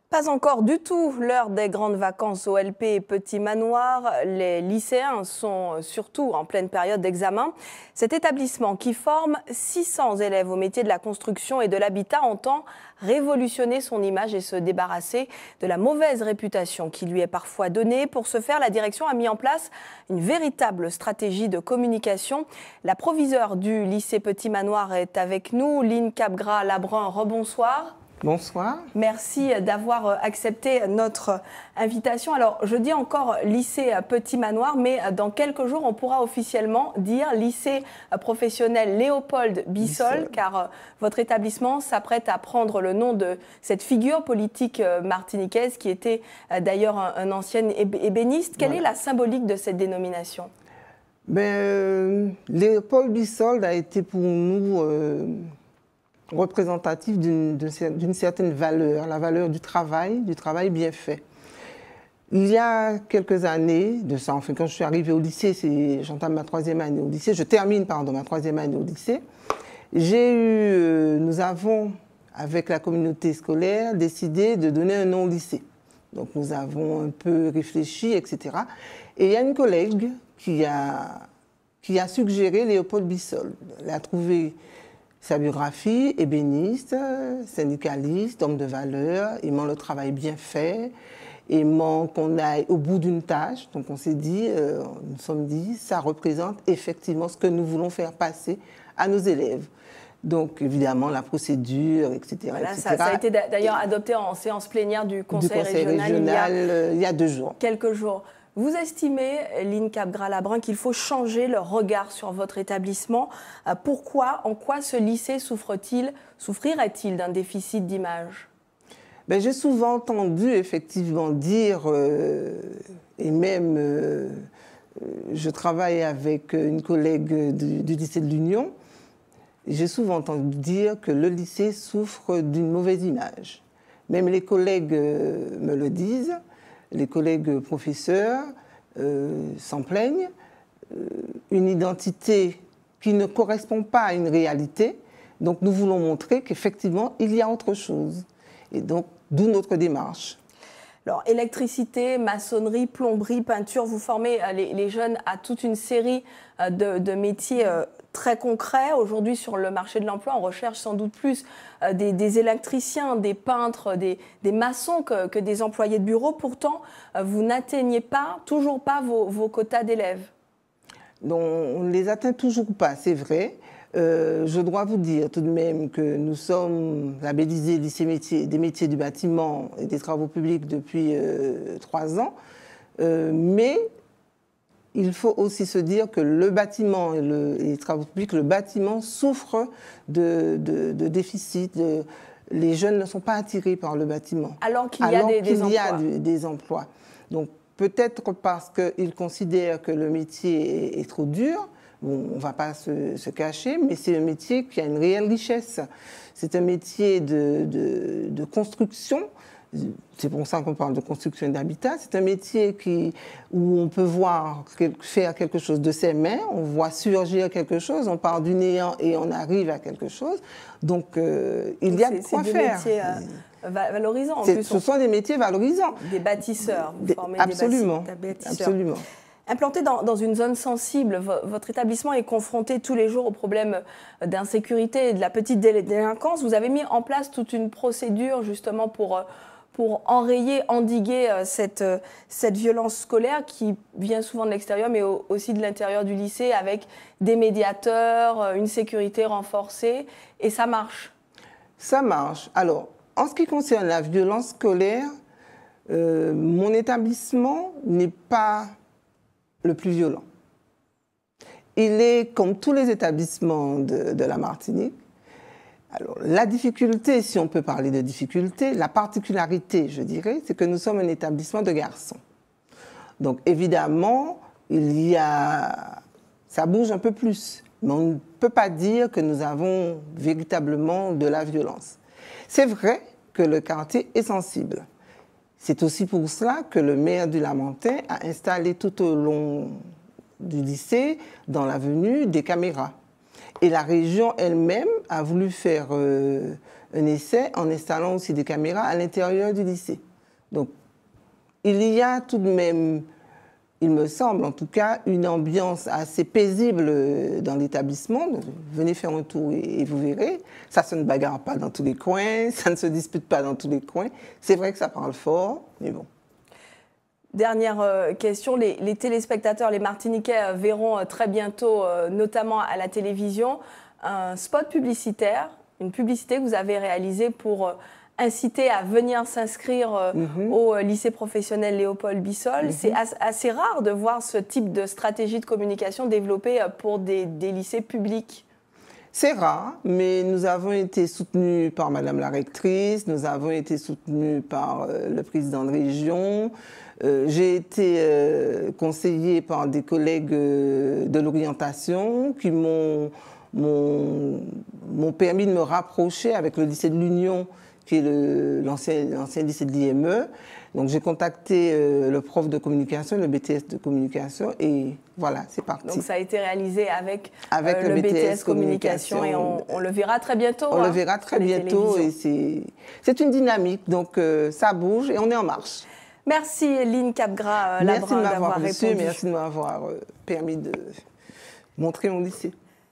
Pas encore du tout l'heure des grandes vacances au LP et Petit Manoir. Les lycéens sont surtout en pleine période d'examen. Cet établissement qui forme 600 élèves au métier de la construction et de l'habitat entend révolutionner son image et se débarrasser de la mauvaise réputation qui lui est parfois donnée. Pour ce faire, la direction a mis en place une véritable stratégie de communication. La proviseure du lycée Petit Manoir est avec nous, Line Capgras-Labrun. Rebonsoir. Bonsoir. Merci d'avoir accepté notre invitation. Alors, je dis encore lycée Petit Manoir, mais dans quelques jours, on pourra officiellement dire lycée professionnel Léopold Bissol, car votre établissement s'apprête à prendre le nom de cette figure politique martiniquaise qui était d'ailleurs un ancien ébéniste. Quelle est la symbolique de cette dénomination ? Léopold Bissol a été pour nous représentatif d'une certaine valeur, la valeur du travail bien fait. Il y a quelques années de ça, enfin quand je suis arrivée au lycée, j'entame ma troisième année au lycée, je termine ma troisième année au lycée, nous avons, avec la communauté scolaire, décidé de donner un nom au lycée. Donc nous avons un peu réfléchi, etc. Et il y a une collègue qui a suggéré Léopold Bissol. Elle a trouvé sa biographie, ébéniste, syndicaliste, homme de valeur, aimant le travail bien fait, aimant qu'on aille au bout d'une tâche. Donc on s'est dit, nous sommes dit, ça représente effectivement ce que nous voulons faire passer à nos élèves. Donc évidemment la procédure, etc. Voilà, etc. Ça a été d'ailleurs adopté en séance plénière du Conseil régional il y a 2 jours. Quelques jours. Vous estimez, Line Capgras-Labrun, qu'il faut changer le regard sur votre établissement. Pourquoi, en quoi ce lycée souffrirait-il d'un déficit d'image ? J'ai souvent entendu effectivement dire, et même je travaille avec une collègue du lycée de l'Union, j'ai souvent entendu dire que le lycée souffre d'une mauvaise image. Même les collègues me le disent. Les collègues professeurs s'en plaignent. Une identité qui ne correspond pas à une réalité. Donc nous voulons montrer qu'effectivement, il y a autre chose. Et donc, d'où notre démarche. Alors, électricité, maçonnerie, plomberie, peinture, vous formez les jeunes à toute une série de métiers très concrets. Aujourd'hui, sur le marché de l'emploi, on recherche sans doute plus des électriciens, des peintres, des maçons que des employés de bureau. Pourtant, vous n'atteignez toujours pas vos quotas d'élèves. On ne les atteint toujours pas, c'est vrai. Je dois vous dire tout de même que nous sommes labellisés lycée des métiers du bâtiment et des travaux publics depuis 3 ans. Mais il faut aussi se dire que le bâtiment et les travaux publics, le bâtiment souffre de déficit. Les jeunes ne sont pas attirés par le bâtiment. Alors qu'il y a des emplois. Donc peut-être parce qu'ils considèrent que le métier est trop dur. Bon, on ne va pas se cacher, mais c'est un métier qui a une réelle richesse. C'est un métier de construction. C'est pour ça qu'on parle de construction d'habitat. C'est un métier où on peut faire quelque chose de ses mains, on voit surgir quelque chose, on part du néant et on arrive à quelque chose. Donc, il y a de quoi faire. C'est des métiers valorisants. Ce sont des métiers valorisants. Des bâtisseurs. Vous formez absolument, des bâtisseurs. Absolument. Implanté dans une zone sensible, votre établissement est confronté tous les jours aux problèmes d'insécurité et de la petite délinquance. Vous avez mis en place toute une procédure justement pour enrayer, endiguer cette violence scolaire qui vient souvent de l'extérieur, mais aussi de l'intérieur du lycée, avec des médiateurs, une sécurité renforcée, et ça marche. Ça marche. Alors, en ce qui concerne la violence scolaire, mon établissement n'est pas le plus violent. Il est comme tous les établissements de la Martinique. Alors, la difficulté, si on peut parler de difficulté, la particularité, je dirais, c'est que nous sommes un établissement de garçons. Donc, évidemment, ça bouge un peu plus. Mais on ne peut pas dire que nous avons véritablement de la violence. C'est vrai que le quartier est sensible. C'est aussi pour cela que le maire du Lamentin a installé tout au long du lycée, dans l'avenue, des caméras. Et la région elle-même a voulu faire un essai en installant aussi des caméras à l'intérieur du lycée. Donc, il y a tout de même, il me semble en tout cas, une ambiance assez paisible dans l'établissement. Venez faire un tour et vous verrez. Ça ne se bagarre pas dans tous les coins, ça ne se dispute pas dans tous les coins. C'est vrai que ça parle fort, mais bon. Dernière question, les téléspectateurs, les Martiniquais verront très bientôt, notamment à la télévision, un spot publicitaire, une publicité que vous avez réalisée pour inciter à venir s'inscrire au lycée professionnel Léopold Bissol. C'est assez rare de voir ce type de stratégie de communication développée pour des lycées publics. C'est rare, mais nous avons été soutenus par Madame la rectrice, nous avons été soutenus par le président de région. J'ai été conseillée par des collègues de l'orientation qui m'ont permis de me rapprocher avec le lycée de l'Union, qui est l'ancien lycée de l'IME. Donc j'ai contacté le prof de communication, le BTS de communication, et voilà, c'est parti. Donc ça a été réalisé avec le BTS communication, et on le verra très bientôt. On le verra très bientôt, et c'est une dynamique, donc ça bouge et on est en marche. Merci Line Capgras-Labrun d'avoir répondu. Merci de m'avoir permis de montrer mon lycée.